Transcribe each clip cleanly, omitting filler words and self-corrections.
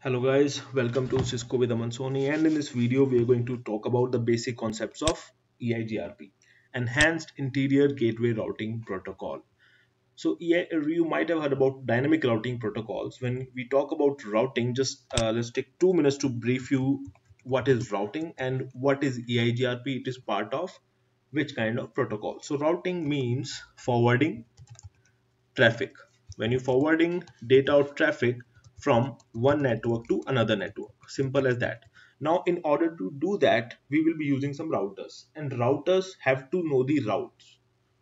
Hello guys, welcome to Cisco with Aman Soni, and in this video we are going to talk about the basic concepts of EIGRP, Enhanced Interior Gateway Routing Protocol. So you might have heard about dynamic routing protocols. When we talk about routing, just let's take 2 minutes to brief you what is routing and what is EIGRP. It is part of which kind of protocol. So routing means forwarding traffic. When you're forwarding data or traffic from one network to another network, simple as that. Now in order to do that, we will be using some routers, and routers have to know the routes.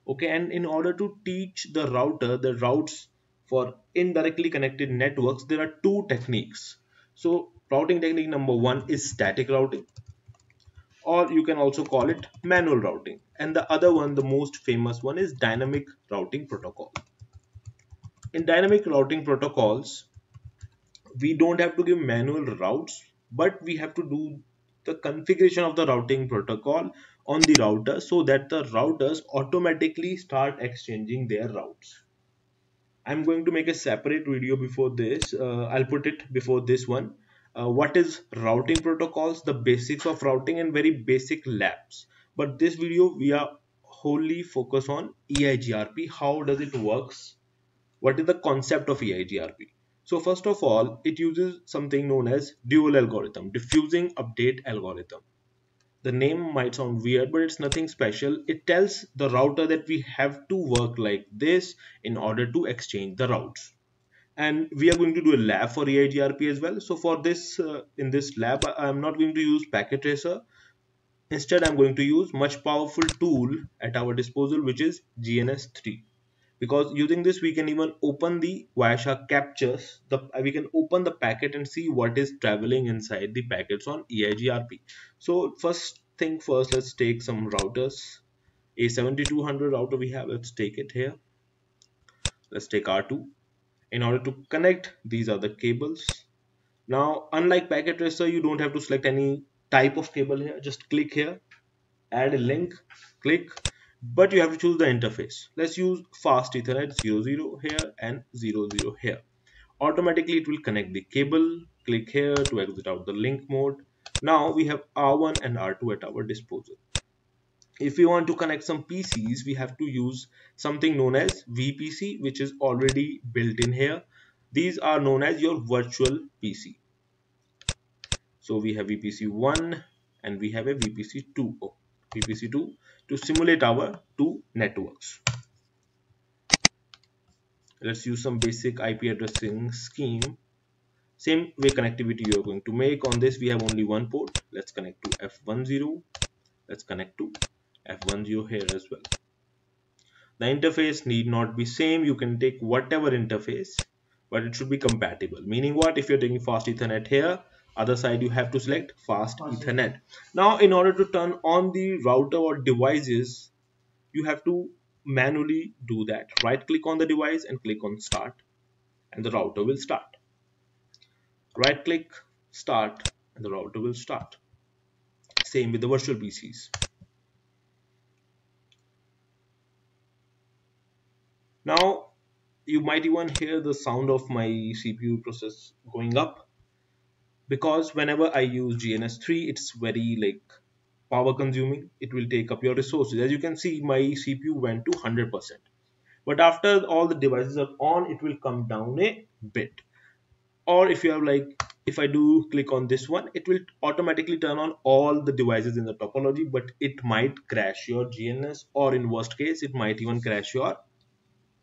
Okay, and in order to teach the router the routes for indirectly connected networks, there are two techniques. So routing technique number one is static routing, or you can also call it manual routing, and the other one, the most famous one, is dynamic routing protocol. In dynamic routing protocols, we don't have to give manual routes, but we have to do the configuration of the routing protocol on the router so that the routers automatically start exchanging their routes. I'm going to make a separate video before this. I'll put it before this one. What is routing protocols, the basics of routing, and very basic labs. But this video we are wholly focused on EIGRP. How does it works? What is the concept of EIGRP? So first of all, it uses something known as dual algorithm, diffusing update algorithm. The name might sound weird, but it's nothing special. It tells the router that we have to work like this in order to exchange the routes. And we are going to do a lab for EIGRP as well. So for this, in this lab, I'm not going to use packet tracer. Instead, I'm going to use much powerful tool at our disposal, which is GNS3. Because using this we can even open the Wireshark captures, we can open the packet and see what is traveling inside the packets on EIGRP. So first thing first, let's take some routers. A 7200 router we have, let's take it here. Let's take R2. In order to connect, these are the cables. Now unlike packet tracer, you don't have to select any type of cable here. Just click here, add a link, click, but you have to choose the interface. Let's use fast Ethernet 00 here and 00 here. Automatically it will connect the cable. Click here to exit out the link mode. Now we have R1 and R2 at our disposal. If we want to connect some PCs, we have to use something known as VPC, which is already built in here. These are known as your virtual PC. So we have VPC1 and we have a VPC2. VPC2 to simulate our two networks. Let's use some basic IP addressing scheme. Same way connectivity you are going to make. On this we have only one port. Let's connect to F10. Let's connect to F10 here as well. The interface need not be same. You can take whatever interface, but it should be compatible. Meaning what? If you're taking fast Ethernet here, other side you have to select fast Ethernet. Now in order to turn on the router or devices, you have to manually do that. Right click on the device and click on start, and the router will start. Right click, start, and the router will start. Same with the virtual PCs. Now you might even hear the sound of my CPU process going up, because whenever I use GNS3, it's very power consuming. It will take up your resources. As you can see, my CPU went to 100%. But after all the devices are on, it will come down a bit. Or if you have if I do click on this one, it will automatically turn on all the devices in the topology, but it might crash your GNS, or in worst case it might even crash your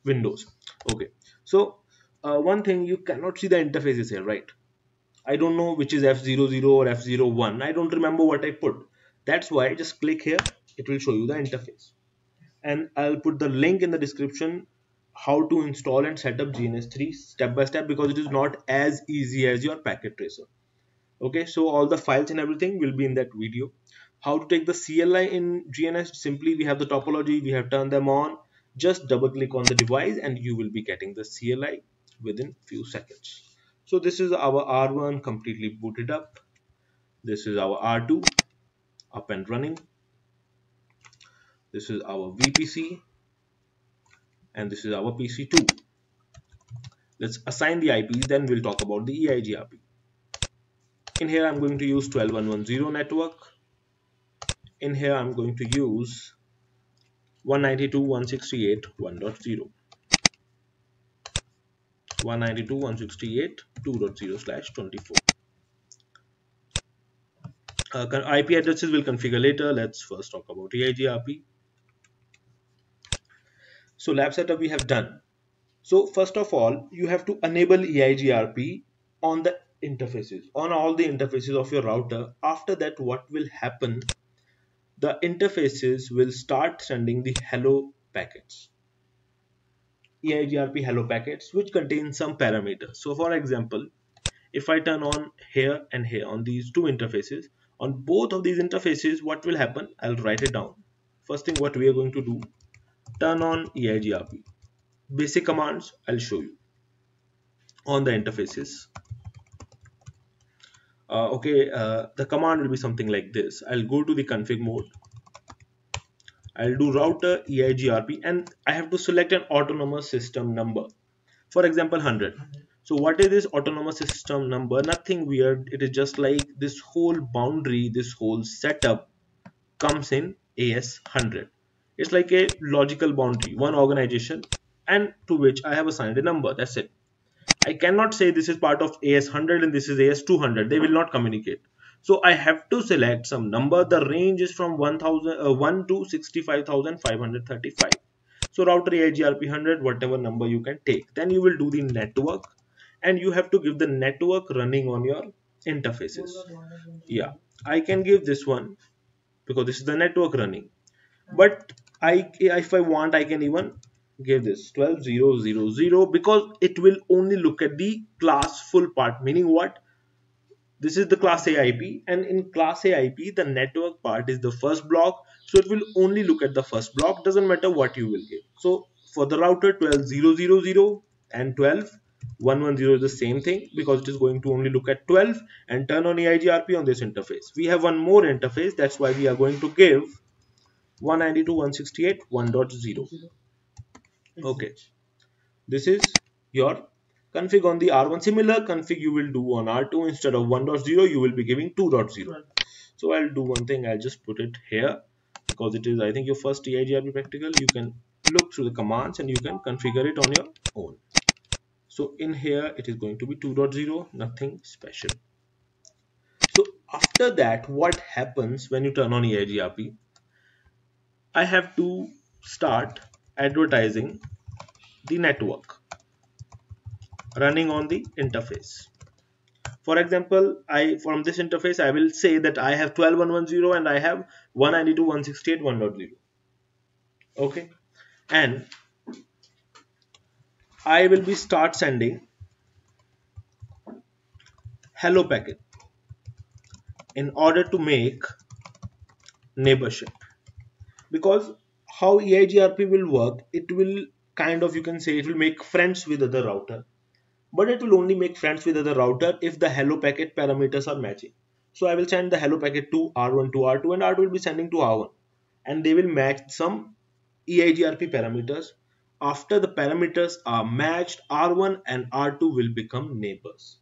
Windows. Okay, so one thing, you cannot see the interfaces here, right? I don't know which is F00 or F01. I don't remember what I put. That's why just click here, it will show you the interface. And I'll put the link in the description how to install and set up GNS3 step by step, because it is not as easy as your packet tracer. Okay, so all the files and everything will be in that video. How to take the CLI in GNS? Simply, we have the topology, we have turned them on. Just double click on the device and you will be getting the CLI within few seconds. So this is our R1 completely booted up. This is our R2 up and running. This is our VPC, and this is our PC2. Let's assign the IPs, then we'll talk about the EIGRP. In here I'm going to use 12110 network. In here I'm going to use 192.168.1.0, 192.168.2.0/24. IP addresses will configure later. Let's first talk about EIGRP. So lab setup we have done. So first of all, you have to enable EIGRP on the interfaces, on all the interfaces of your router. After that, what will happen? The interfaces will start sending the hello packets, EIGRP hello packets, which contain some parameters. So for example, if I turn on here and here on these two interfaces, on both of these interfaces, what will happen? I'll write it down. First thing what we are going to do, turn on EIGRP. Basic commands I'll show you on the interfaces. The command will be something like this. I'll go to the config mode. I'll do router EIGRP and I have to select an autonomous system number. For example, 100. So what is this autonomous system number? Nothing weird. It is just like this whole boundary, this whole setup comes in AS100. It's like a logical boundary, one organization, and to which I have assigned a number. That's it. I cannot say this is part of AS100 and this is AS200. They will not communicate. So I have to select some number. The range is from 1 to 65,535. So router EIGRP 100, whatever number you can take. Then you will do the network and you have to give the network running on your interfaces. Yeah, I can give this one because this is the network running. But if I want, I can even give this 12.0.0.0 because it will only look at the class full part. Meaning what? This is the class A IP, and in class A IP, the network part is the first block, so it will only look at the first block. Doesn't matter what you will give. So for the router, 12.0.0.0 and 12.110 is the same thing because it is going to only look at 12 and turn on EIGRP on this interface. We have one more interface. That's why we are going to give 192.168.1.0. Okay, this is your config on the R1. Similar config you will do on R2. Instead of 1.0, you will be giving 2.0. So I'll do one thing. I'll just put it here because it is, I think, your first EIGRP practical. You can look through the commands and you can configure it on your own. So in here, it is going to be 2.0, nothing special. So after that, what happens when you turn on EIGRP? I have to start advertising the network running on the interface. For example, from this interface I will say that I have 12.110 and I have 192.168.1.0. Okay, and I will be start sending hello packet in order to make neighborship. Because how EIGRP will work, it will kind of, you can say, it will make friends with other router, but it will only make friends with other router if the hello packet parameters are matching. So I will send the hello packet to R1 to R2 and R2 will be sending to R1 and they will match some EIGRP parameters. After the parameters are matched, R1 and R2 will become neighbors.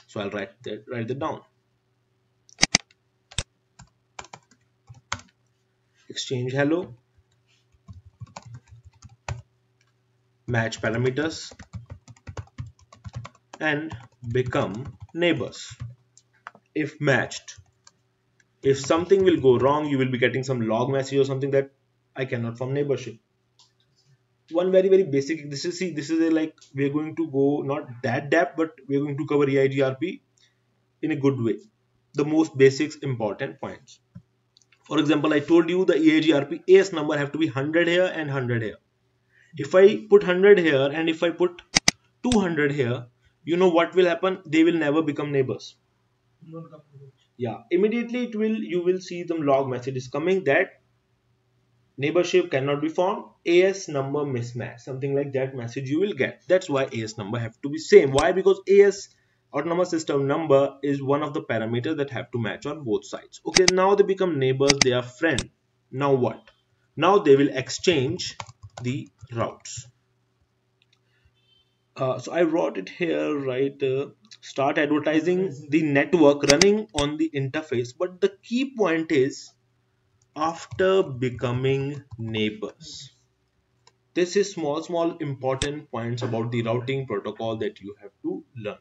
So I'll write that down. Exchange hello, match parameters and become neighbors if matched. If something will go wrong, you will be getting some log message or something that I cannot form neighborship. One very basic, this is like we're going to go not that depth, but we're going to cover EIGRP in a good way. The most basics important points. For example, I told you the EIGRP AS number have to be 100 here and 100 here. If I put 100 here and if I put 200 here, you know what will happen? They will never become neighbors. Yeah, immediately you will see some log messages coming that neighborship cannot be formed, AS number mismatch, something like that message you will get. That's why AS number have to be same. Why? Because AS autonomous system number is one of the parameters that have to match on both sides. Okay, now they become neighbors, they are friend. Now what? Now they will exchange the routes. So I wrote it here, right? Start advertising the network running on the interface. But the key point is after becoming neighbors. This is small important points about the routing protocol that you have to learn.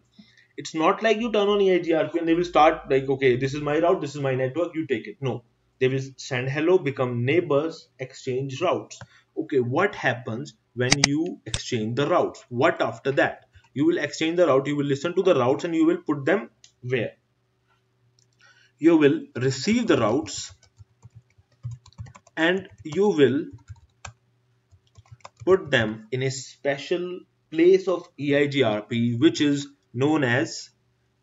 It's not like you turn on EIGRP and they will start like, okay, this is my route, this is my network, you take it. No, they will send hello, become neighbors, exchange routes. Okay, what happens when you exchange the routes? What after that? You will exchange the route, you will listen to the routes and you will put them where? You will receive the routes and you will put them in a special place of EIGRP which is known as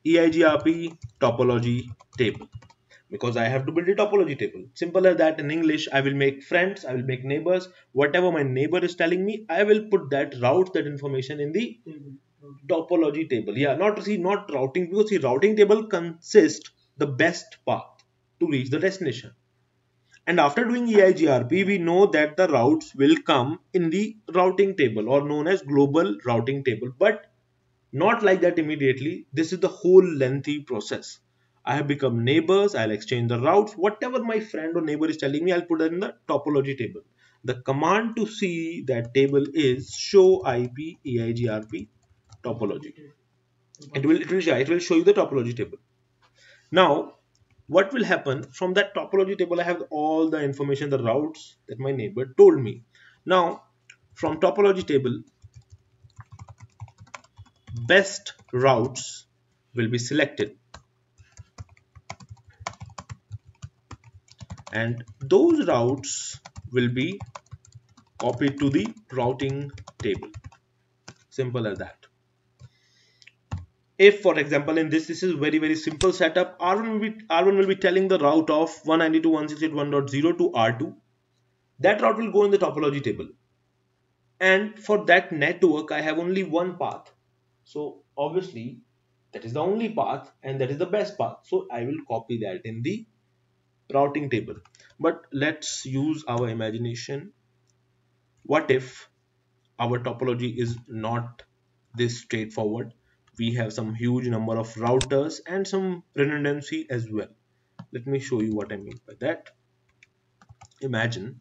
EIGRP topology table, because I have to build a topology table. Simple as that. In English, I will make friends, I will make neighbors. Whatever my neighbor is telling me, I will put that route, that information in the topology table. Yeah, not routing, because the routing table consists the best path to reach the destination. And after doing EIGRP, we know that the routes will come in the routing table or known as global routing table. But not like that immediately. This is the whole lengthy process. I have become neighbors, I'll exchange the routes. Whatever my friend or neighbor is telling me, I'll put it in the topology table. The command to see that table is show IP EIGRP topology. It will show you the topology table. Now, what will happen from that topology table? I have all the information, the routes that my neighbor told me. Now, from topology table, best routes will be selected, and those routes will be copied to the routing table. Simple as that. If for example in this is very simple setup, R1 will be telling the route of 192.168.1.0 to R2. That route will go in the topology table, and for that network I have only one path, so obviously that is the only path and that is the best path, so I will copy that in the routing table. But let's use our imagination. What if our topology is not this straightforward? We have some huge number of routers and some redundancy as well. Let me show you what I mean by that. Imagine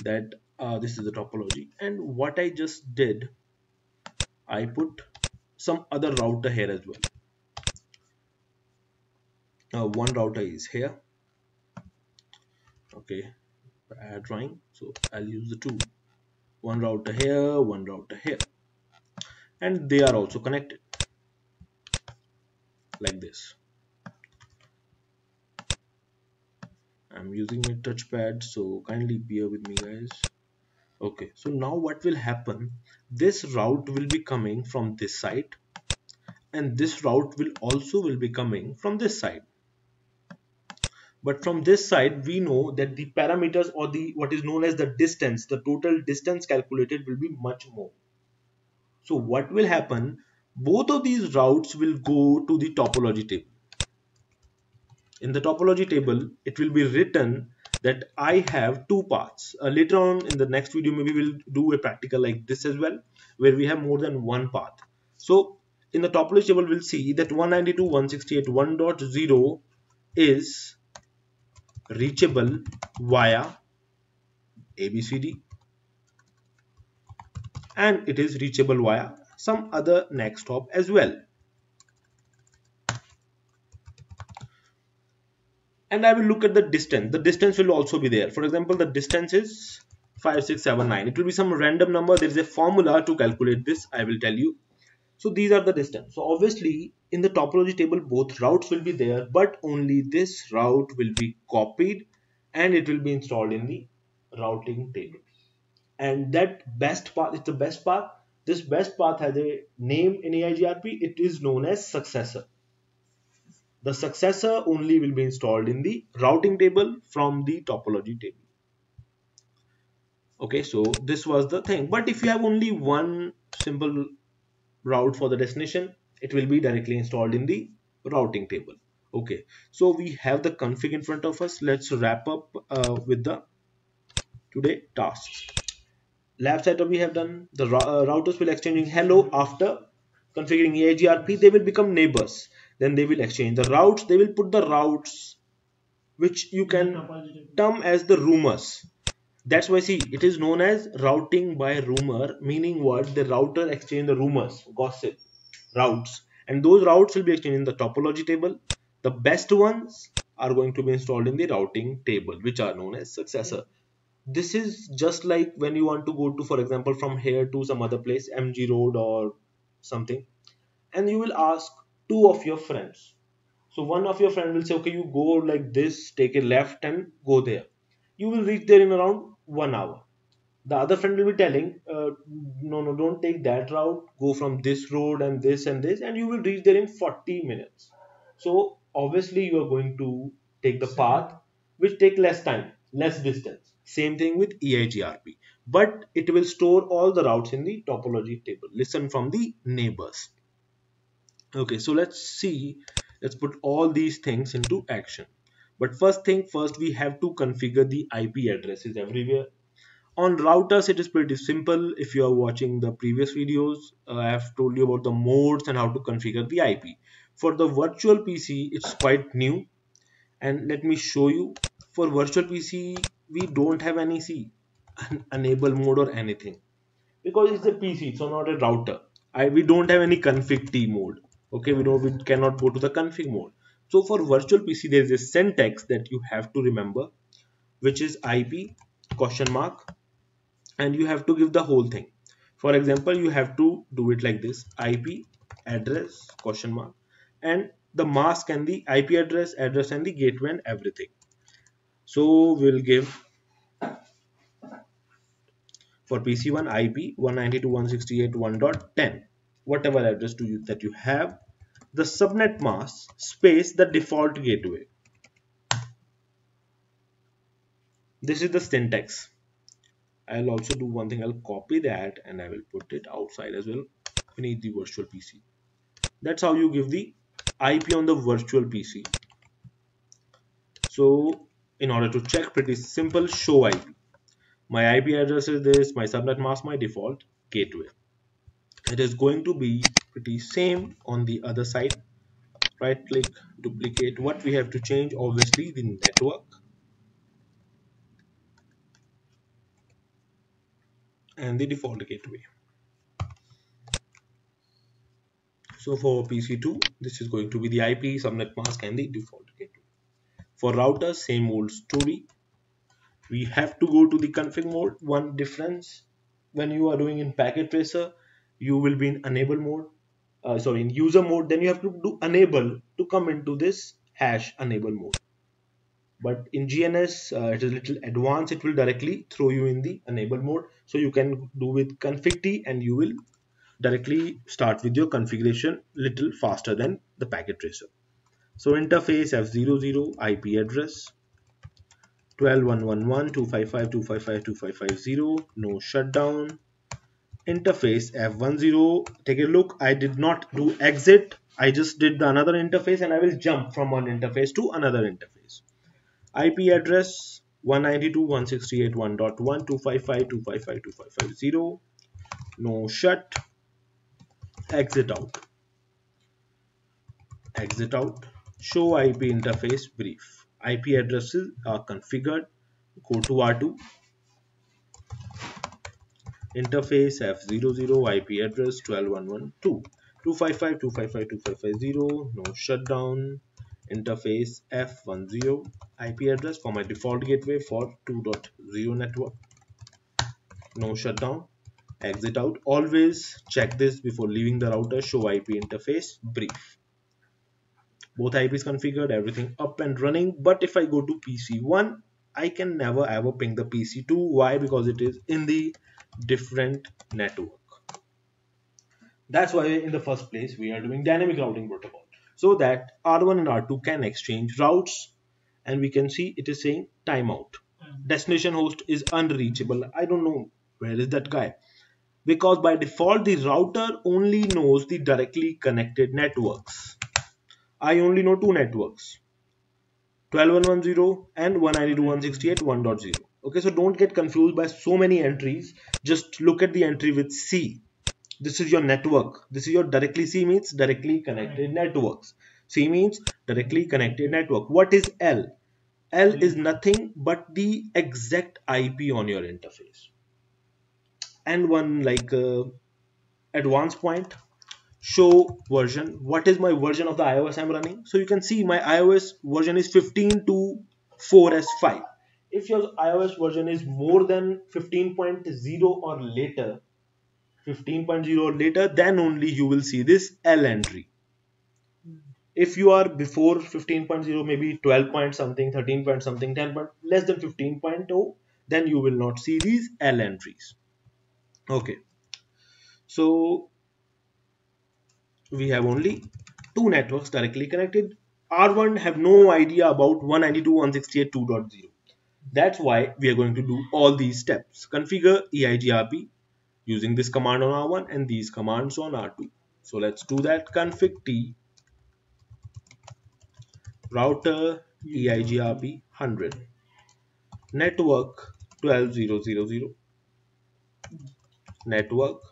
that this is the topology, and what I just did, I put some other router here as well. One router is here. Okay, add drawing, so I'll use the two. One router here, one router here, and they are also connected like this. I'm using my touchpad, so kindly bear with me, guys. Okay, so now what will happen? This route will be coming from this side, and this route will be coming from this side. But from this side, we know that the parameters or the what is known as the distance, the total distance calculated will be much more. So what will happen? Both of these routes will go to the topology table. In the topology table, it will be written that I have two paths. Later on in the next video, maybe we'll do a practical like this as well, where we have more than one path. So in the topology table, we'll see that 192.168.1.0 is reachable via ABCD, and it is reachable via some other next hop as well. And I will look at the distance. The distance will also be there. For example, the distance is 5679. It will be some random number. There is a formula to calculate this. I will tell you. So these are the distance. So obviously in the topology table, both routes will be there, but only this route will be copied and it will be installed in the routing table. And that best path is the best path. This best path has a name in EIGRP. It is known as successor. The successor only will be installed in the routing table from the topology table. Okay, so this was the thing. But if you have only one simple route for the destination, it will be directly installed in the routing table. Okay, so we have the config in front of us. Let's wrap up with the today tasks. Lab setup we have done. The routers will exchanging hello after configuring EIGRP. They will become neighbors. Then they will exchange the routes. They will put the routes which you can term as the rumors. That's why see it is known as routing by rumor, meaning what? The router exchange the rumors, gossip, routes, and those routes will be exchanged in the topology table. The best ones are going to be installed in the routing table, which are known as successor. This is just like when you want to go to, for example, from here to some other place, MG Road or something, and you will ask two of your friends. So one of your friend will say, okay, you go like this, take a left and go there. You will reach there in around 1 hour. The other friend will be telling, no, no, don't take that route. Go from this road and this, and you will reach there in 40 minutes. So obviously you are going to take the path which take less time, less distance. Same thing with EIGRP, but it will store all the routes in the topology table. Listen from the neighbors. Okay, so let's put all these things into action. But first thing first, we have to configure the IP addresses everywhere. On routers, it is pretty simple. If you are watching the previous videos, I have told you about the modes and how to configure the IP. For the virtual PC, it's quite new. And let me show you. For virtual PC, we don't have any enable mode or anything because it's a PC, so not a router. We don't have any config T mode. Okay, we cannot go to the config mode. So for virtual PC, there is a syntax that you have to remember, which is IP question mark, and you have to give the whole thing. For example, you have to do it like this: IP address question mark, and the mask and the IP address and the gateway and everything. So we'll give for PC1 IP 192.168.1.10, whatever address that you have, the subnet mask space the default gateway. This is the syntax. I'll also do one thing. I'll copy that and I will put it outside as well beneath the virtual PC. That's how you give the IP on the virtual PC. So in order to check, pretty simple, show IP. My IP address is this, my subnet mask, my default gateway. It is going to be pretty same on the other side. Right click, duplicate. What we have to change, obviously the network and the default gateway. So for PC2, this is going to be the IP, subnet mask and the default gateway. For routers, same old story. We have to go to the config mode. One difference, when you are doing in packet tracer, you will be in enable mode, in user mode. Then you have to do enable to come into this hash enable mode. But in GNS, it is a little advanced. It will directly throw you in the enable mode. So you can do with config T and you will directly start with your configuration little faster than the packet tracer. So interface F00 IP address 12.111.255.255.255.0, no shutdown. Interface F10. Take a look. I did not do exit. I just did the another interface and I will jump from one interface to another interface. IP address 192.168.1.1.255.255.255.0. No shut. Exit out. Exit out. Show IP interface brief. IP addresses are configured. Go to R2. Interface F00 IP address 12.112.255.255.255.0. No shutdown. Interface F10 IP address for my default gateway for 2.0 network. No shutdown. Exit out. Always check this before leaving the router. Show IP interface brief. Both IPs configured, everything up and running. But if I go to PC1, I can never ever ping the PC2. Why? Because it is in the different network. That's why in the first place we are doing dynamic routing protocol, so that R1 and R2 can exchange routes, and we can see it is saying timeout. Destination host is unreachable. I don't know where is that guy, because by default the router only knows the directly connected networks. I only know two networks, 12.110 and 192.168.1.0. Okay, so don't get confused by so many entries. Just look at the entry with C. This is your network. This is your directly. C means directly connected networks. C means directly connected network. What is L? L is nothing but the exact IP on your interface. And one like advanced point, show version. What is my version of the iOS I'm running? So you can see my iOS version is 15 to 4S5. If your iOS version is more than 15.0 or later, 15.0 or later, then only you will see this L entry. If you are before 15.0, maybe 12 point something, 13 point something, 10 point less than 15.0, then you will not see these L entries. Okay, so we have only two networks directly connected. R1 have no idea about 192.168.2.0. That's why we are going to do all these steps. Configure EIGRP using this command on R1 and these commands on R2. So let's do that. Config T router EIGRP 100 network 12.0.0.0 network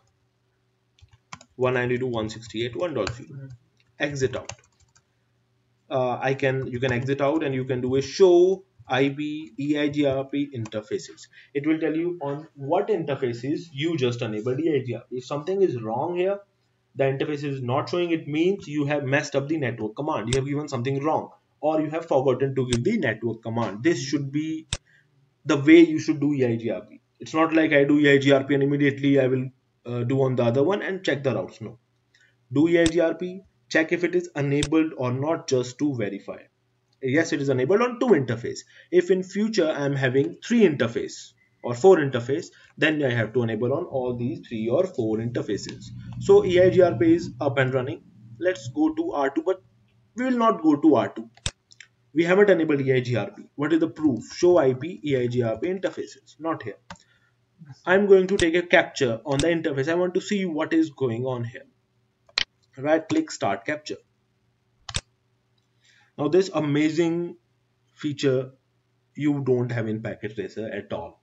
192.168.1.0. Exit out. You can exit out and you can do a show IP EIGRP interfaces. It will tell you on what interfaces you just enabled EIGRP. If something is wrong here, the interface is not showing, it means you have messed up the network command. You have given something wrong or you have forgotten to give the network command. This should be the way you should do EIGRP. It's not like I do EIGRP and immediately I will do on the other one and check the routes. No. Do EIGRP, check if it is enabled or not just to verify. Yes, it is enabled on two interface. If in future I am having three interface or four interface, then I have to enable on all these three or four interfaces. So EIGRP is up and running. Let's go to R2, but we will not go to R2. We haven't enabled EIGRP. What is the proof? Show IP EIGRP interfaces. Not here. I'm going to take a capture on the interface. I want to see what is going on here. Right click, start capture. Now this amazing feature you don't have in Packet Tracer at all.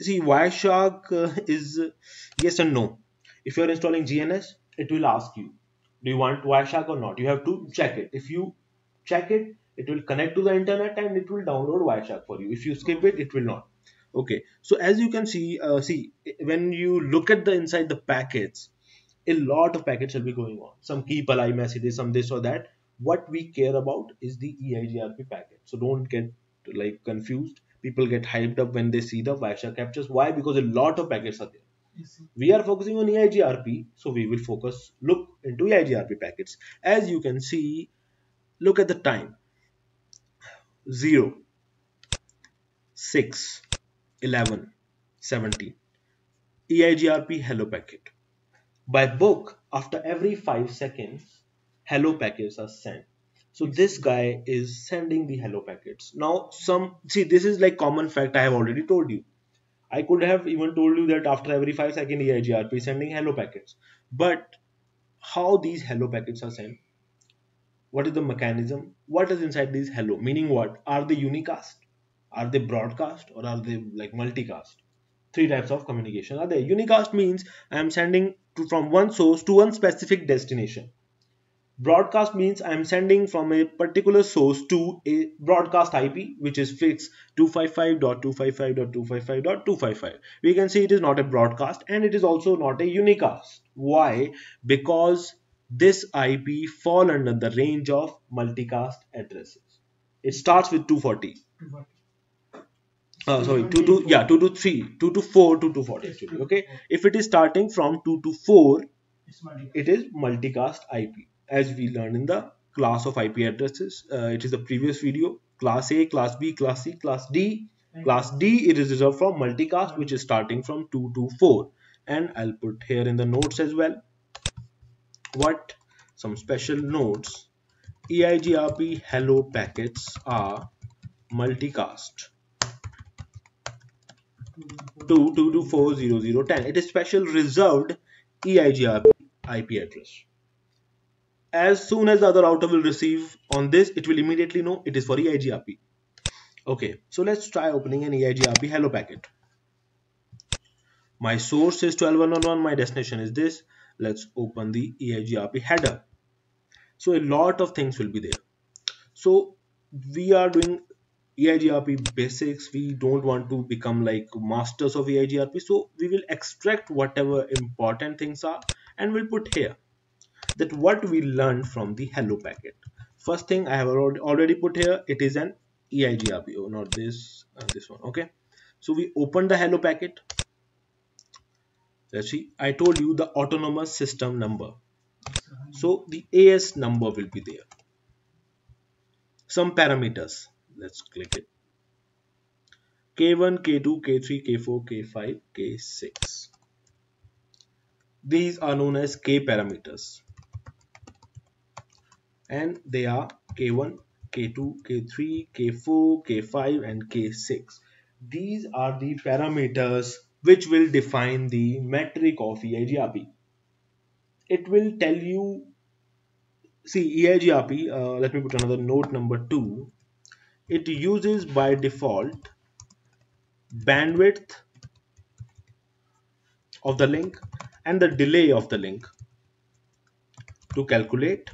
See, Wireshark is yes and no. If you're installing GNS, it will ask you, do you want Wireshark or not? You have to check it. If you check it, it will connect to the internet and it will download Wireshark for you. If you skip it, it will not. Okay. So as you can see, when you look at the inside the packets, a lot of packets will be going on. Some keep alive messages, some this or that. What we care about is the EIGRP packet. So don't get like confused. People get hyped up when they see the Wireshark captures. Why? Because a lot of packets are there. We are focusing on EIGRP, so we will look into EIGRP packets. As you can see, look at the time. 0, 6, 11, 17. EIGRP hello packet. By book, after every 5 seconds, hello packets are sent. So this guy is sending the hello packets. Now this is like common fact I have already told you. I could have even told you that after every 5 seconds EIGRP is sending hello packets. But how these hello packets are sent? What is the mechanism? What is inside these hello? Meaning what? Are they unicast? Are they broadcast? Or are they like multicast? Three types of communication are there. Unicast means I am sending from one source to one specific destination. Broadcast means I am sending from a particular source to a broadcast IP which is fixed 255.255.255.255. We can see it is not a broadcast and it is also not a unicast. Why? Because this IP fall under the range of multicast addresses. It starts with 240. Sorry, 2 to 3, 2 to 4, 2 to 40 actually. Okay, if it is starting from 2 to 4, it is multicast IP, as we learned in the class of IP addresses. It is the previous video. Class A, class B, class C, class D. Class D, it is reserved for multicast, which is starting from 2 to 4. And I'll put here in the notes as well. What? Some special notes. EIGRP hello packets are multicast. 2224010. It is special reserved EIGRP IP address. as soon as the other router will receive on this, it will immediately know it is for EIGRP. Okay, so let's try opening an EIGRP hello packet. My source is 12.1.1, my destination is this. Let's open the EIGRP header. So a lot of things will be there. So we are doing EIGRP basics. We don't want to become like masters of EIGRP. So we will extract whatever important things are and we'll put here that what we learned from the hello packet. First thing I have already put here, it is an EIGRP. Oh, not this, this one. Okay. So we open the hello packet. Let's see. I told you the autonomous system number. So the AS number will be there. Some parameters. Let's click it. K1, K2, K3, K4, K5, K6. These are known as K parameters. And they are K1, K2, K3, K4, K5 and K6. These are the parameters which will define the metric of EIGRP. It will tell you, see EIGRP, let me put another note number 2. It uses by default bandwidth of the link and the delay of the link to calculate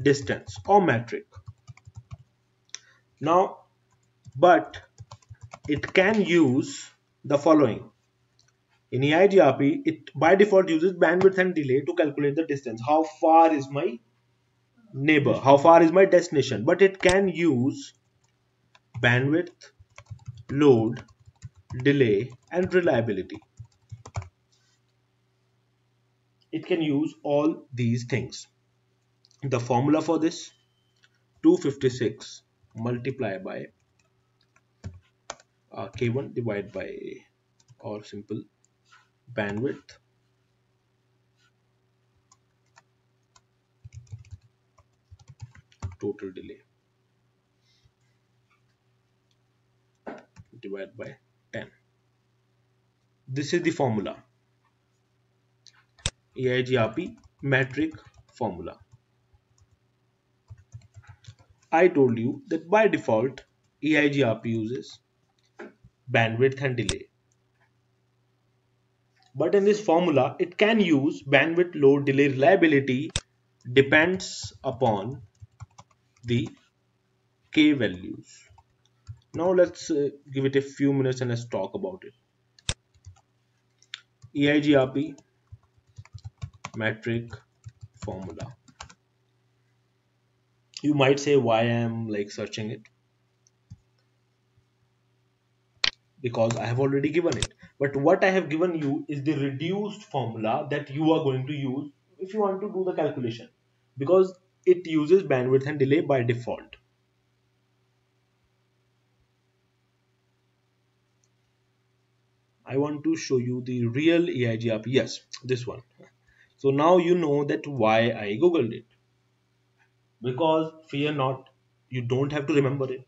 distance or metric. Now, but it can use the following. In EIGRP, it by default uses bandwidth and delay to calculate the distance. How far is my neighbor? How far is my destination? But it can use bandwidth, load, delay, and reliability. It can use all these things. The formula for this, 256 multiplied by K1 divided by, or simple, bandwidth total delay divided by 10. This is the formula. EIGRP metric formula. I told you that by default EIGRP uses bandwidth and delay. But in this formula, it can use bandwidth, load, delay, reliability, depends upon the K values. Now let's give it a few minutes and let's talk about it. EIGRP metric formula. You might say why I am like searching it. Because I have already given it. But what I have given you is the reduced formula that you are going to use if you want to do the calculation. Because it uses bandwidth and delay by default. I want to show you the real EIGRP. Yes, this one. So now you know that why I googled it. Because fear not, you don't have to remember it.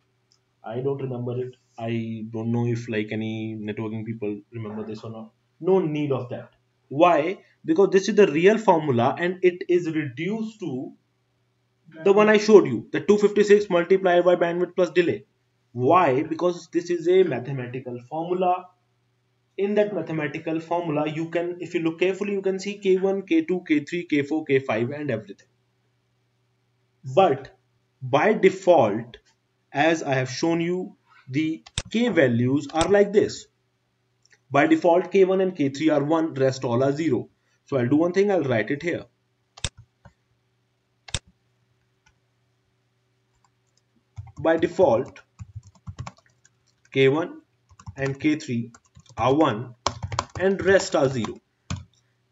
I don't remember it. I don't know if like any networking people remember this or not. No need of that. Why? Because this is the real formula and it is reduced to the one I showed you, the 256 multiplied by bandwidth plus delay. Why? Because this is a mathematical formula. In that mathematical formula, you can, if you look carefully, you can see K1, K2, K3, K4, K5 and everything. But by default, as I have shown you, the K values are like this. By default, K1 and K3 are 1, rest all are 0. So I'll do one thing, I'll write it here. By default, K1 and K3 are 1 and rest are 0.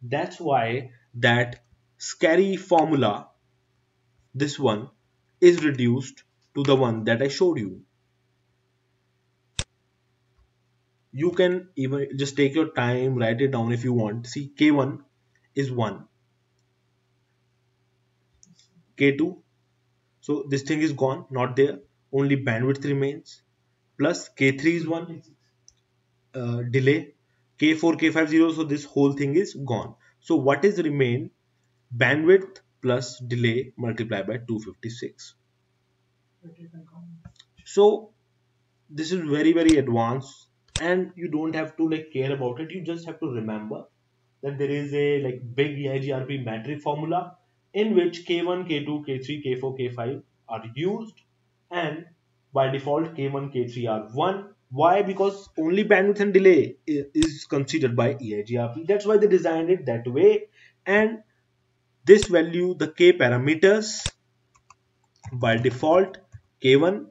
That's why that scary formula, this one, is reduced to the one that I showed you. You can even just take your time, write it down if you want. See, K1 is 1. K2, so this thing is gone, not there. Only bandwidth remains. Plus K3 is 1. Delay. K4, K5, 0. So this whole thing is gone. So what is remain? Bandwidth plus delay multiplied by 256. So this is very advanced, and you don't have to like care about it. You just have to remember that there is a like big EIGRP metric formula in which K1, K2, K3, K4, K5 are used, and by default K1, K3 are 1. Why? Because only bandwidth and delay is considered by EIGRP. That's why they designed it that way. And this value, the K parameters, by default K1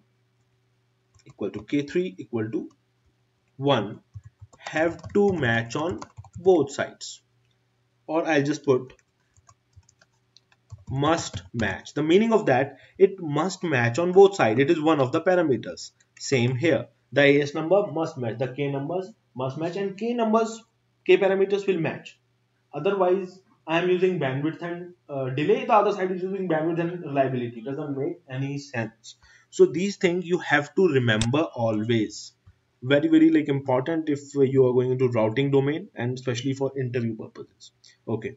equal to K3 equal to 1 have to match on both sides, or I'll just put must match. The meaning of that, it must match on both sides. It is one of the parameters. Same here. The AS number must match. The K numbers must match, and K parameters will match. Otherwise, I am using bandwidth and delay. The other side is using bandwidth and reliability. It doesn't make any sense. So these things you have to remember always. Very like important if you are going into routing domain, and especially for interview purposes. Okay.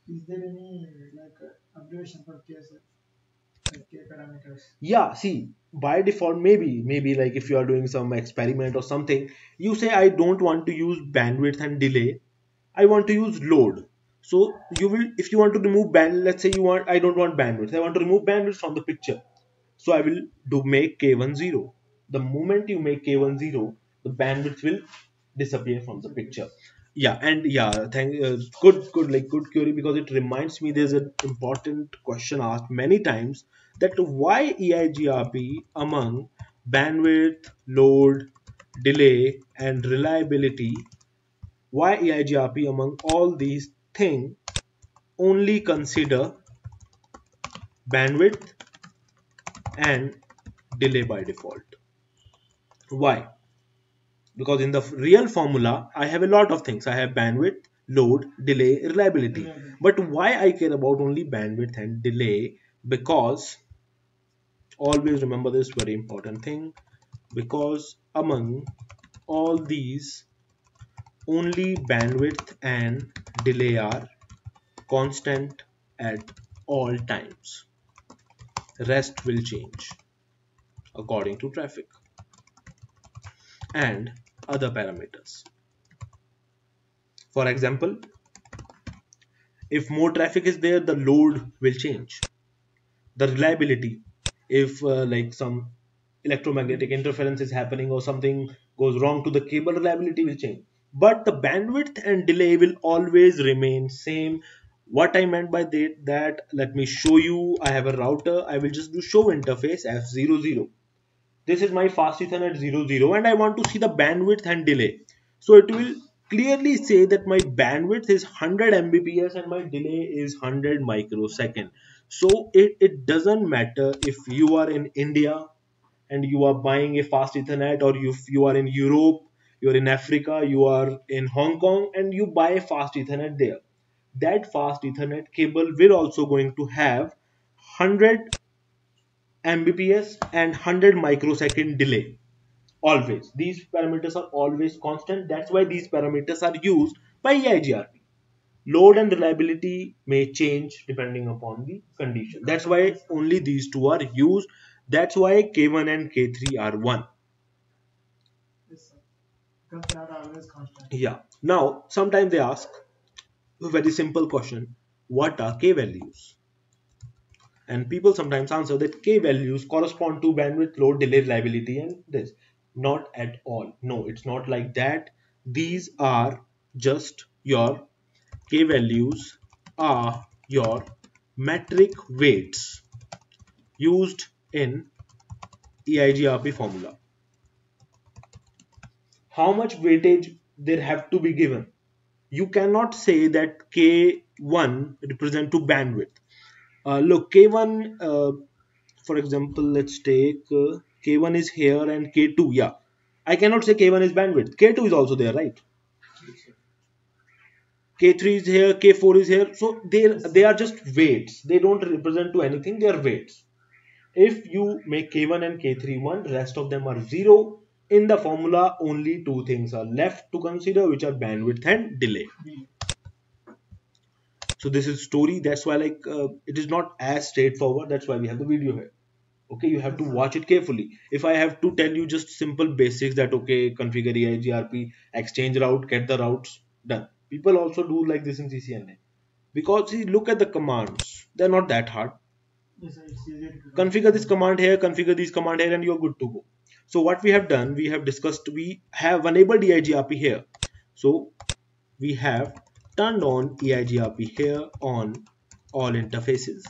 Is there any like abbreviation for cases, like K parameters? Yeah, see, by default, maybe like if you are doing some experiment or something, you say I don't want to use bandwidth and delay, I want to use load. So you will, if you want to remove band, let's say I don't want bandwidth, I want to remove bandwidth from the picture. So I will do make K1 0. The moment you make K1 0, the bandwidth will disappear from the picture. Yeah, and yeah, thank good query, because it reminds me there's an important question asked many times, that why EIGRP among bandwidth, load, delay, and reliability, why EIGRP among all these things only consider bandwidth and delay by default. Why? Because in the real formula I have a lot of things. I have bandwidth, load, delay, reliability. But why I care about only bandwidth and delay? Because always remember this very important thing, because among all these only bandwidth and delay are constant at all times. Rest will change according to traffic and other parameters. For example, if more traffic is there, the load will change. The reliability, if like some electromagnetic interference is happening or something goes wrong to the cable, reliability will change. But the bandwidth and delay will always remain same. What I meant by that, let me show you. I have a router. I will just do show interface F00. This is my fast ethernet 00, and I want to see the bandwidth and delay. So it will clearly say that my bandwidth is 100 mbps and my delay is 100 microsecond. So it doesn't matter if you are in India and you are buying a fast ethernet, or if you are in Europe, you are in Africa, you are in Hong Kong, and you buy a fast ethernet there. That fast ethernet cable will also going to have 100 mbps and 100 microsecond delay. Always these parameters are always constant. That's why these parameters are used by EIGRP. Load and reliability may change depending upon the condition. That's why only these two are used. That's why K1 and K3 are 1. Yes, sir. Because they are always constant. Yeah. Now sometimes they ask a very simple question, what are K values? And people sometimes answer that K values correspond to bandwidth, load, delay, reliability, and this. Not at all. No, it's not like that. These are just your K values are your metric weights used in EIGRP formula. How much weightage there have to be given? You cannot say that K1 represent to bandwidth. Look, K1, for example, let's take K1 is here and K2, yeah. I cannot say K1 is bandwidth. K2 is also there, right? K3 is here, K4 is here. So they are just weights. They don't represent to anything. They are weights. If you make K1 and K3 1, rest of them are 0. In the formula, only two things are left to consider, which are bandwidth and delay. So this is story. That's why like it is not as straightforward. That's why we have the video here. Okay, you have to Yes, sir. watch it carefully. If I have to tell you just simple basics that okay, configure EIGRP, exchange route, get the routes, done. People also do like this in CCNA because see, look at the commands, they're not that hard. Yes, sir. It's easier to Configure this configure. command here, configure this command here, and you're good to go. So what we have done, we have discussed, we have enabled EIGRP here. So we have turned on EIGRP here on all interfaces,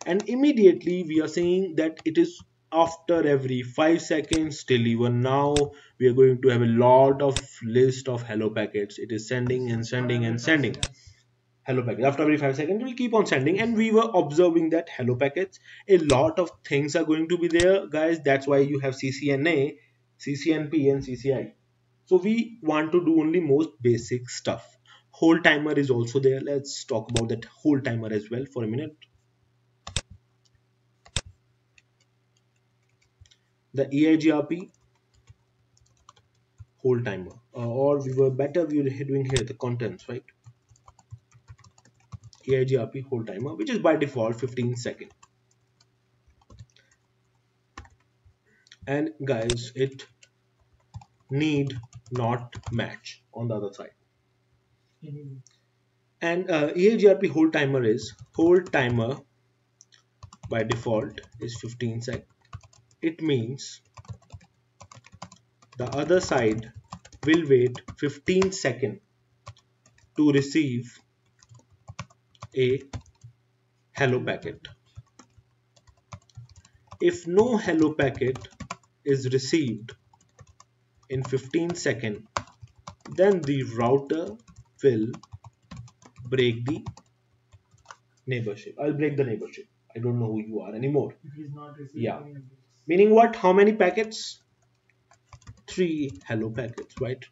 and immediately we are seeing that it is after every 5 seconds till even now we are going to have a lot of list of hello packets. It is Yes, sending sir. and For sending every and 5 sending seconds. hello packets. After every 5 seconds we'll keep on sending, Yes, and sir. we were observing that hello packets, a lot of things are going to be there guys. That's why you have CCNA, CCNP and CCI. So we want to do only most basic stuff. Hold timer is also there. Let's talk about that hold timer as well for a minute. The EIGRP hold timer, or we were better we were doing here the contents, right? EIGRP hold timer, which is by default 15 seconds. And guys, it need not match on the other side. Anyway. And EIGRP hold timer by default is 15 seconds. It means the other side will wait 15 seconds to receive a hello packet. If no hello packet is received in 15 seconds, then the router will break the neighborship. I'll break the neighborship. I don't know who you are anymore. If it is not receiving Yeah. any updates. Meaning what? How many packets? 3 hello packets, right?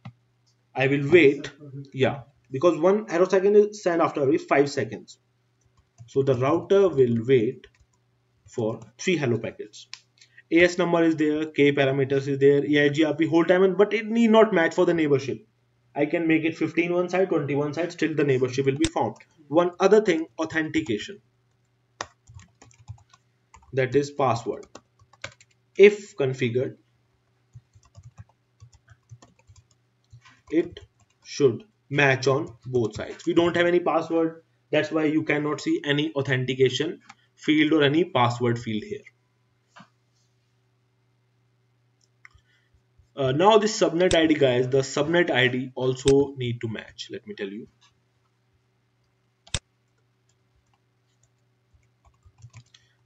I will Yes, sir. wait. For 15. Yeah. Because one hello second is sent after every 5 seconds. So the router will wait for 3 hello packets. AS number is there, K parameters is there, EIGRP whole time, but it need not match for the neighborship. I can make it 15 one side, 21 side, still the Yes, sir. neighborship will be found. One other thing, authentication, that is password. If configured, it should match on both sides. We don't have any password, that's why you cannot see any authentication field or any password field here. Now this subnet ID guys, the subnet ID also need to match. Let me tell you.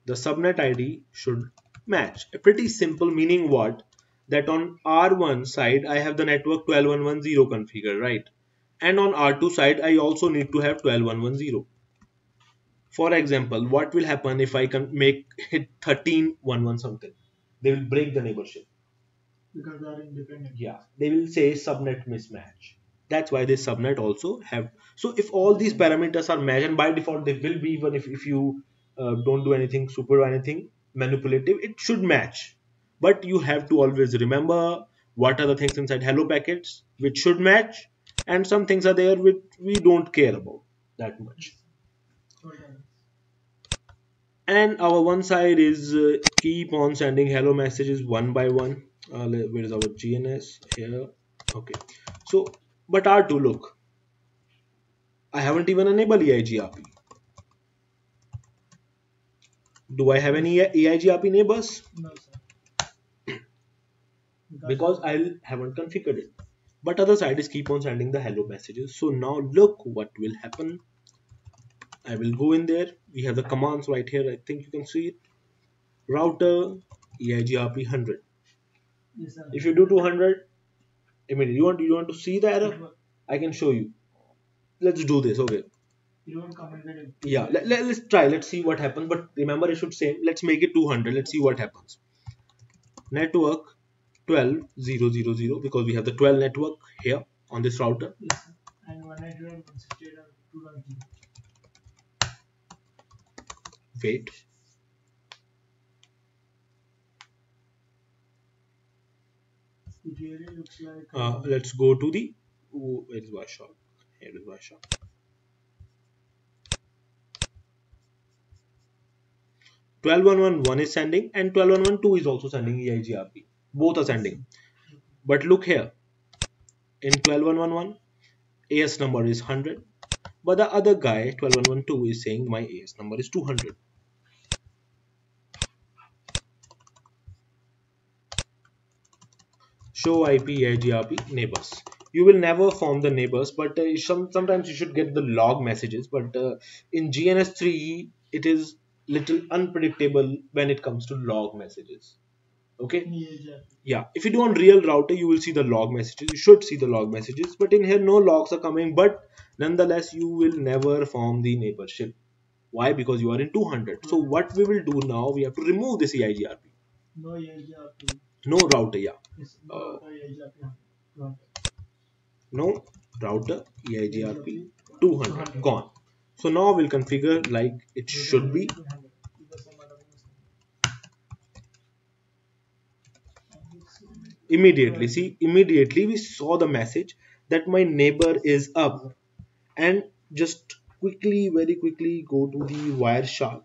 The subnet ID should match. A pretty simple, meaning what? That on R1 side I have the network 12110 configured, right? And on R2 side I also need to have 12110. For example, what will happen if I can make it 1311 something? They will break the neighborship. Because they are independent. Yeah, they will say subnet mismatch. That's why this subnet also have. So if all Yes, these sir. parameters are matched, and by default they will be, even if you don't do anything super or anything manipulative, it should match. But you have to always remember what are the things inside hello packets which should match, and some things are there which we don't care about that much. Yes, sir. Hold on. And our one side is keep on sending hello messages one by one. Where is our GNS here? Okay, so but R2, look, I haven't even enabled EIGRP. Do I have Yes, any sir. EIGRP neighbors? No, sir. Because Because I haven't configured it. But other side is keep on sending the hello messages. So now look what will happen. I will go in there. We have the commands right here. I think you can see it. Router EIGRP 100. yes, sir. If you do 200, I mean you want to see the error? It will, I can show you. Let's do this. Okay. it won't communicate it. Yeah. Let's try. Let's see what happens. But remember, it should say. Let's make it 200. Let's see what happens. Network 12000, because we have the 12 network here on this router. Yes, sir. And 198 168 or 220. Wait. It really looks like Let's go to the. Where is Vaishak? Here is Vaishak. 12111 is sending and 12112 is also sending EIGRP. Both are sending. But look here, in 12111 AS number is 100, but the other guy 12112 is saying my AS number is 200. Show IP EIGRP neighbors. You will never form the neighbors, but sometimes you should get the log messages. But in GNS3 it is little unpredictable when it comes to log messages. Okay. Yeah, if you do on real router you will see the log messages, you should see the log messages, but in here no logs are coming, but nonetheless you will never form the neighborship. Why? Because you are in 200. So what we will do now, we have to remove this EIGRP. No EIGRP. No router, yeah. No router EIGRP 200 gone. So now we'll configure like it should be. Immediately we saw the message that my neighbor is up, and just quickly, very quickly go to the Wireshark.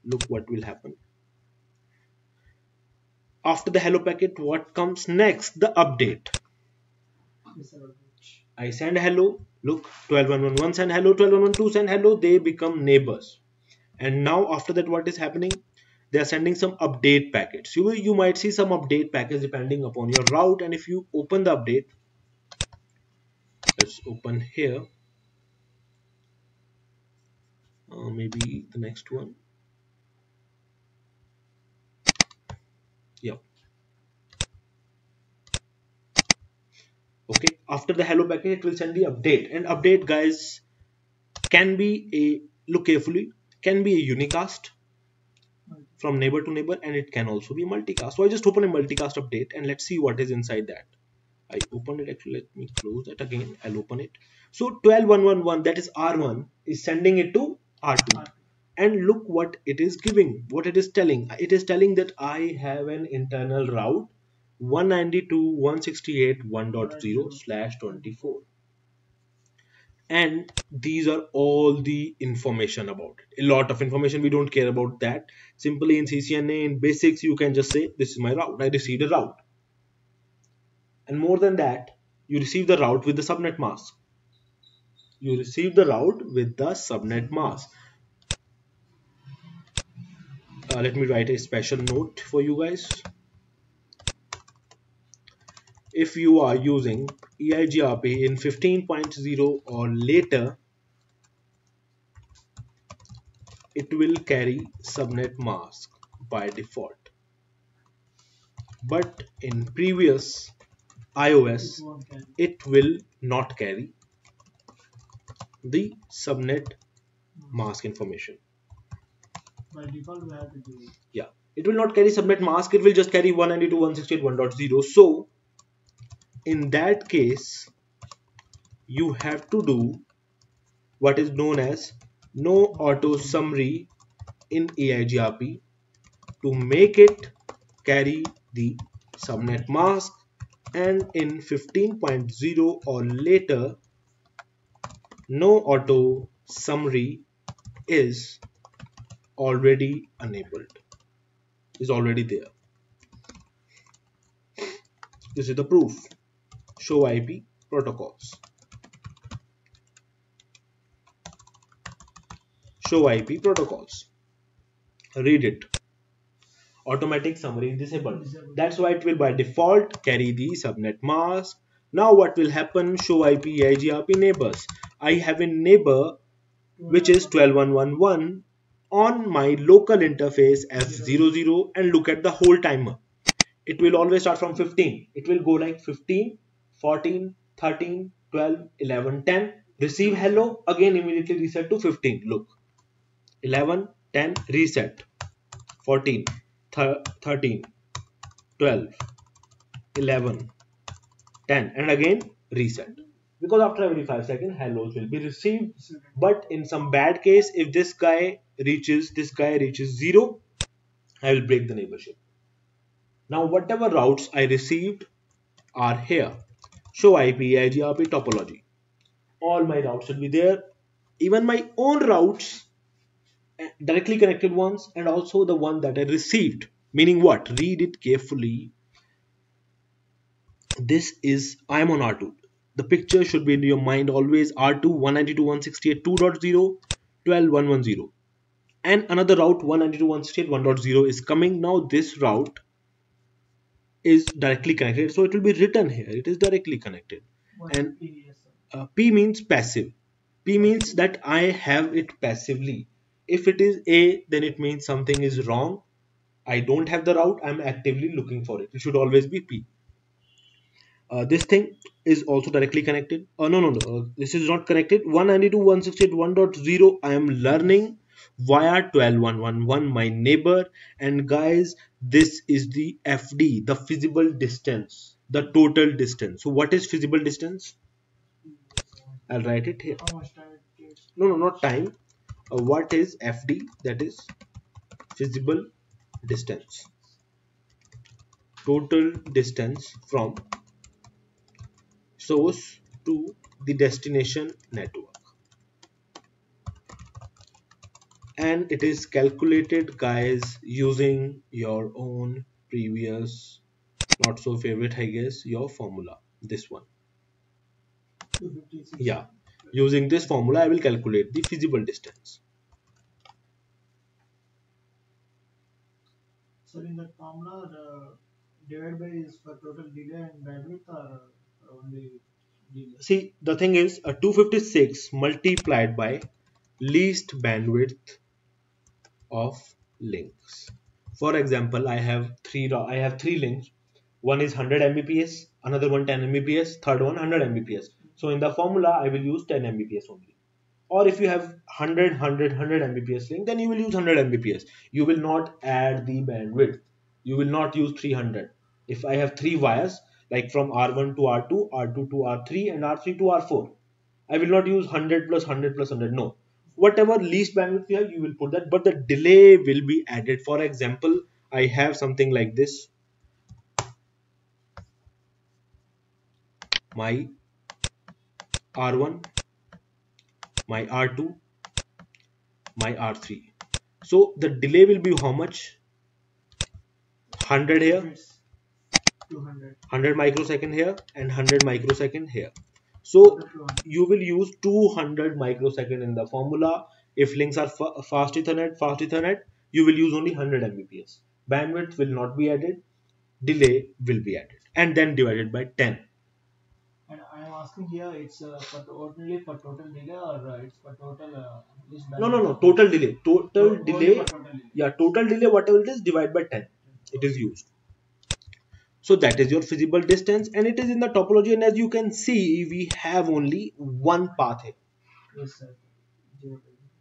Look what will happen after the hello packet. What comes next? The update. I send hello. Look, 12111 send hello, 12112 send hello. They become neighbors. And now after that, what is happening? They are sending some update packets. You might see some update packets depending upon your route. And if you open the update, let's open here. Maybe the next one. Yeah. Okay. After the hello packet, it will send the update. And update, guys, can be a, look carefully, can be a unicast from neighbor to neighbor, and it can also be multicast. So I just open a multicast update and let's see what is inside that. I opened it. Actually, let me close that again. I'll open it. So 12111, that is R1, is sending it to R2. And look what it is giving, what it is telling. It is telling that I have an internal route 192.168.1.0/24. And these are all the information about it. A lot of information, we don't care about that. Simply in CCNA, in basics, you can just say this is my route, I received a route. And more than that, you receive the route with the subnet mask. You receive the route with the subnet mask. Let me write a special note for you guys. If you are using EIGRP in 15.0 or later, it will carry subnet mask by default. But in previous iOS, it will not carry the subnet mask information. By default, we have to do it. Yeah, it will not carry subnet mask, it will just carry 192.168.1.0. So, in that case, you have to do what is known as no auto summary in EIGRP to make it carry the subnet mask, and in 15.0 or later, no auto summary is already enabled, is already there. This is the proof. Show IP protocols. Show IP protocols. Read it. Automatic summary disabled. That's why it will by default carry the subnet mask. Now what will happen? Show IP EIGRP neighbors. I have a neighbor which is 12111 on my local interface F00, and look at the whole timer. It will always start from 15. It will go like 15, 14, 13, 12, 11, 10. Receive hello, again immediately reset to 15. Look, 11, 10, reset, 14, 13, 12, 11, 10, and again reset. Because after every 5 seconds, hellos will be received. But in some bad case, if this guy reaches 0, I will break the neighborship. Now whatever routes I received are here. Show IP EIGRP topology. All my routes should be there. Even my own routes directly connected ones, and also the one that I received. Meaning what? Read it carefully. This is I'm on R2. The picture should be in your mind always. R2 192.168.2.0 12.110, and another route 192.168.1.0 is coming. Now this route is directly connected, so it will be written here. It is directly connected. What And is P means passive. P means that I have it passively. If it is A, then it means something is wrong. I don't have the route. I'm actively looking for it. It should always be P. This thing is also directly connected. No. This is not connected. 192.168.1.0. I am learning via 12.1.1.1, my neighbor. And guys, this is the FD, the feasible distance, the total distance. So what is feasible distance? I'll write it here. how much time it takes? No, not time. What is FD? That is feasible distance. Total distance from source to the destination network. And it is calculated, guys, using your own previous not so favorite, I guess, your formula, this one. 256. Yeah, using this formula I will calculate the feasible distance. So in that formula, the divide by is for total delay and bandwidth, or only delay? See, the thing is, a 256 multiplied by least bandwidth of links. For example, I have three links. One is 100 Mbps, another one 10 Mbps, third one 100 Mbps. So in the formula I will use 10 Mbps only. Or if you have 100 Mbps link, then you will use 100 Mbps. You will not add the bandwidth. You will not use 300. If I have three wires, like from R1 to R2, R2 to R3, and R3 to R4, I will not use 100 plus 100 plus 100. No. Whatever least bandwidth you have, you will put that, but the delay will be added. For example, I have something like this. My R1, my R2, my R3. So the delay will be how much? 100 here, It's 200. 100 microsecond here, and 100 microsecond here. So 200. you will use 200 microsecond in the formula. If links are fast Ethernet, you will use only 100 Mbps. Bandwidth will not be added, delay will be added, and then divided by 10. And I am asking here, it's only for total delay, or it's for total this No. bandwidth? Total delay. Total Only delay. for total delay. Yeah, total delay, whatever it is, divide by 10. It is used. So that is your feasible distance, and it is in the topology. And as you can see, we have only one path here. Yes, sir.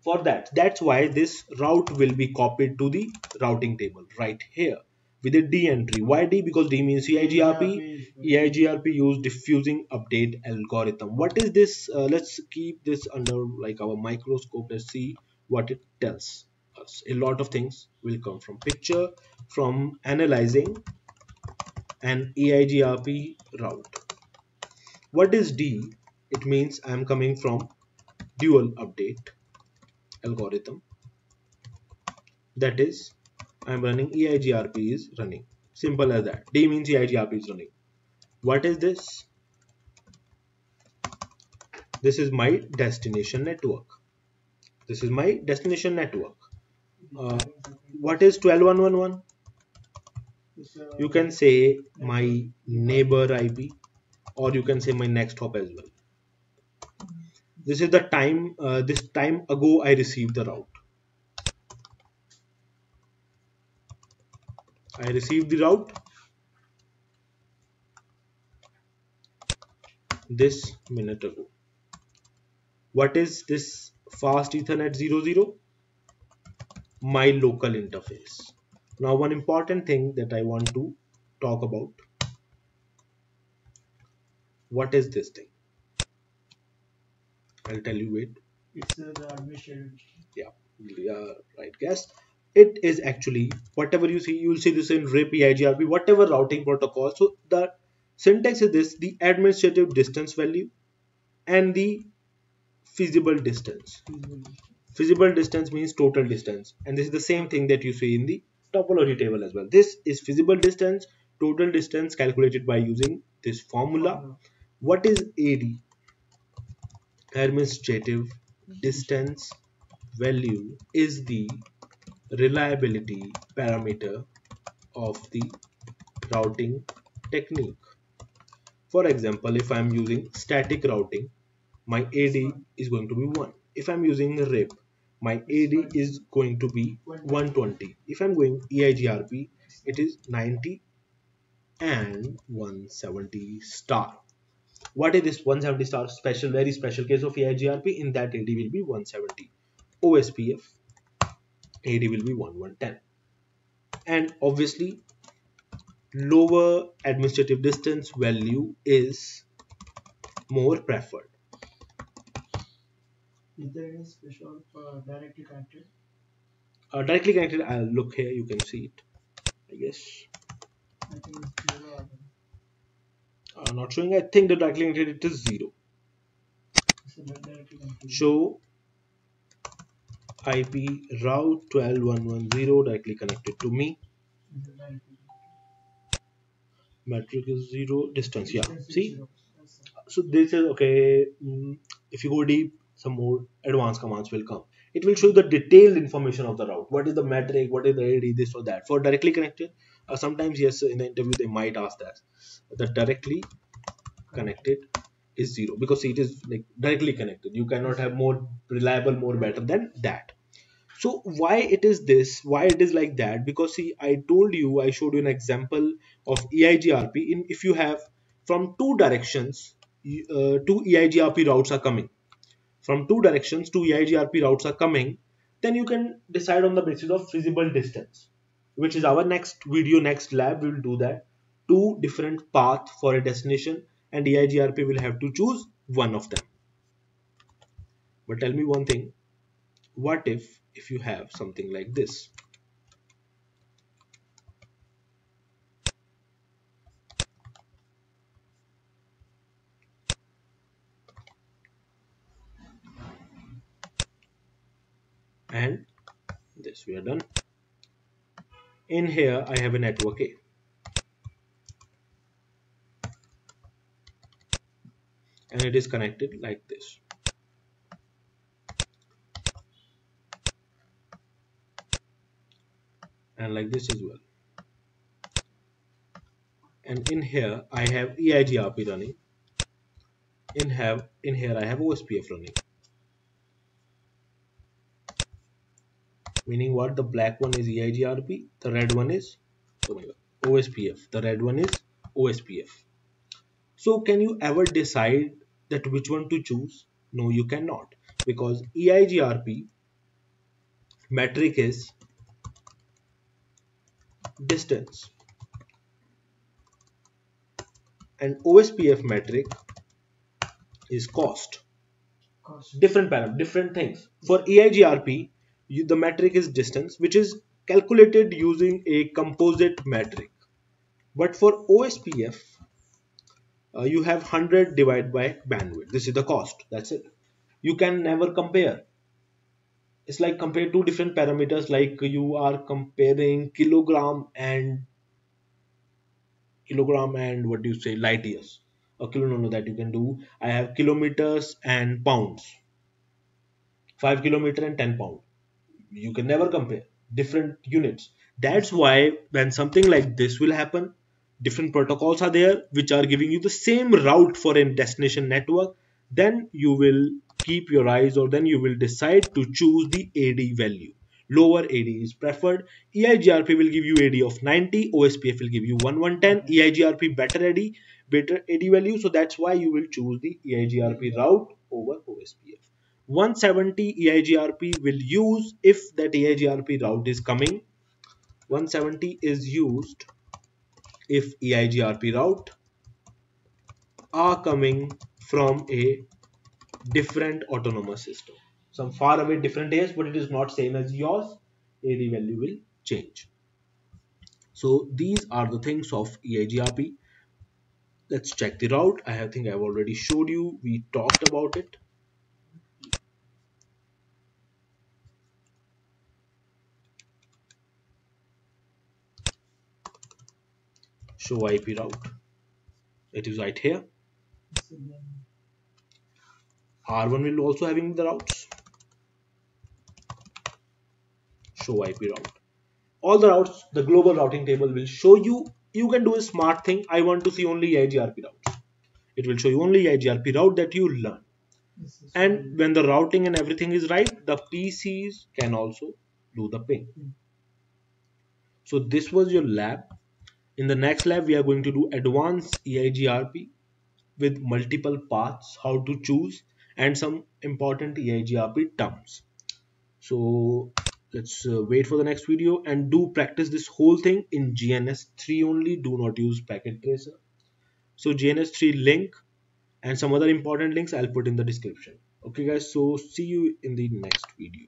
For that's why this route will be copied to the routing table right here with a D entry. Why D? Because D means EIGRP. EIGRP use diffusing update algorithm. What is this? Let's keep this under like our microscope. Let's see what it tells us. A lot of things will come from picture, from analyzing an EIGRP route. What is D? It means I am coming from dual update algorithm. That is, I am running EIGRP is running. Simple as that. D means EIGRP is running. What is this? This is my destination network. This is my destination network. What is 12.1.1.1? You can say my neighbor IP, or you can say my next hop as well. This is the time, this time ago I received the route. I received the route this minute ago. What is this fast Ethernet 00? My local interface. Now one important thing that I want to talk about. What is this thing? I'll tell you, wait. It's the admission. Yeah, right, guess. It is actually whatever you see, you'll see this in RIP, EIGRP, whatever routing protocol. So the syntax is this: the administrative distance value and the feasible distance. Feasible distance means total distance, and this is the same thing that you see in the topology table as well. This is feasible distance, total distance calculated by using this formula. Formula. What is AD? Administrative distance value is the reliability parameter of the routing technique. For example, if I'm using static routing, my It's AD one. is going to be 1. If I'm using RIP, my It's AD one. is going to be 120. 120. If I'm going EIGRP, It's it is 90 and 170 star. What is this 170 star? Special, very special case of EIGRP. In that AD will be 170. OSPF AD will be 1110. And obviously lower administrative distance value is more preferred. Is there any special directly connected? Directly connected, I'll look here, you can see it, I guess. I think it's zero or Not showing. I think the directly connected it is 0. it's a directly connected. Show IP route 12110 directly connected to me. Is it directly Metric is 0. Distance, yeah. distance is See, zero? Yes, sir. so this is okay. If you go deep, some more advanced commands will come. It will show you the detailed information of the route. What is the metric? What is the AD? This or that. For directly connected, sometimes yes, in the interview they might ask that. The directly Connected. connected is 0 because it is like directly connected. You cannot Yes, have sir. more reliable, more better than that. So why it is this? Why it is like that? Because see, I showed you an example of EIGRP. In if you have from two directions, two EIGRP routes are coming. From two directions, two EIGRP routes are coming. Then you can decide on the basis of feasible distance, which is our next video, next lab. We will do that. Two different path for a destination, and EIGRP will have to choose one of them. But tell me one thing: what if you have something like this? And this we are done. In here I have a network A, and it is connected like this, and like this as well. And in here I have EIGRP running. In here I have OSPF running. Meaning what? The black one is EIGRP, the red one is, oh my god, OSPF. The red one is OSPF. So can you ever decide that which one to choose? No, you cannot, because EIGRP metric is distance and OSPF metric is cost. Cost. Different parameter, different things. For EIGRP, the metric is distance, which is calculated using a composite metric. But for OSPF, you have 100 divided by bandwidth. This is the cost. That's it. You can never compare. It's like compare two different parameters, like you are comparing kilogram and what do you say, light years. A kilo, no, that you can do. I have kilometers and pounds. 5 kilometer and 10 pound. You can never compare different units. That's Yes, why when something like this will happen, different protocols are there which are giving you the same route for a destination network. Then you will keep your eyes, or then you will decide to choose the AD value. Lower AD is preferred. EIGRP will give you AD of 90, OSPF will give you 1110. 110. EIGRP better AD value, so that's why you will choose the EIGRP route over OSPF. 170 EIGRP will use if that EIGRP route is coming. 170 is used if EIGRP route are coming from a different autonomous system. Some far away different AS, but it is not same as yours. AD value will change. So these are the things of EIGRP. Let's check the route. I think I've already showed you. We talked about it. show IP route. It is right here. So then, R1 will also having the routes. Show IP route. All the routes, the global routing table will show you. You can do a smart thing. I want to see only EIGRP routes. It will show you only EIGRP route that you learn. this is And when the routing and everything is right, the PCs can also do the ping. So this was your lab. In the next lab, we are going to do advanced EIGRP with multiple paths, how to choose, and some important EIGRP terms. So let's wait for the next video and do practice this whole thing in GNS3 only. Do not use packet tracer. So GNS3 link and some other important links I'll put in the description. Okay guys, so see you in the next video.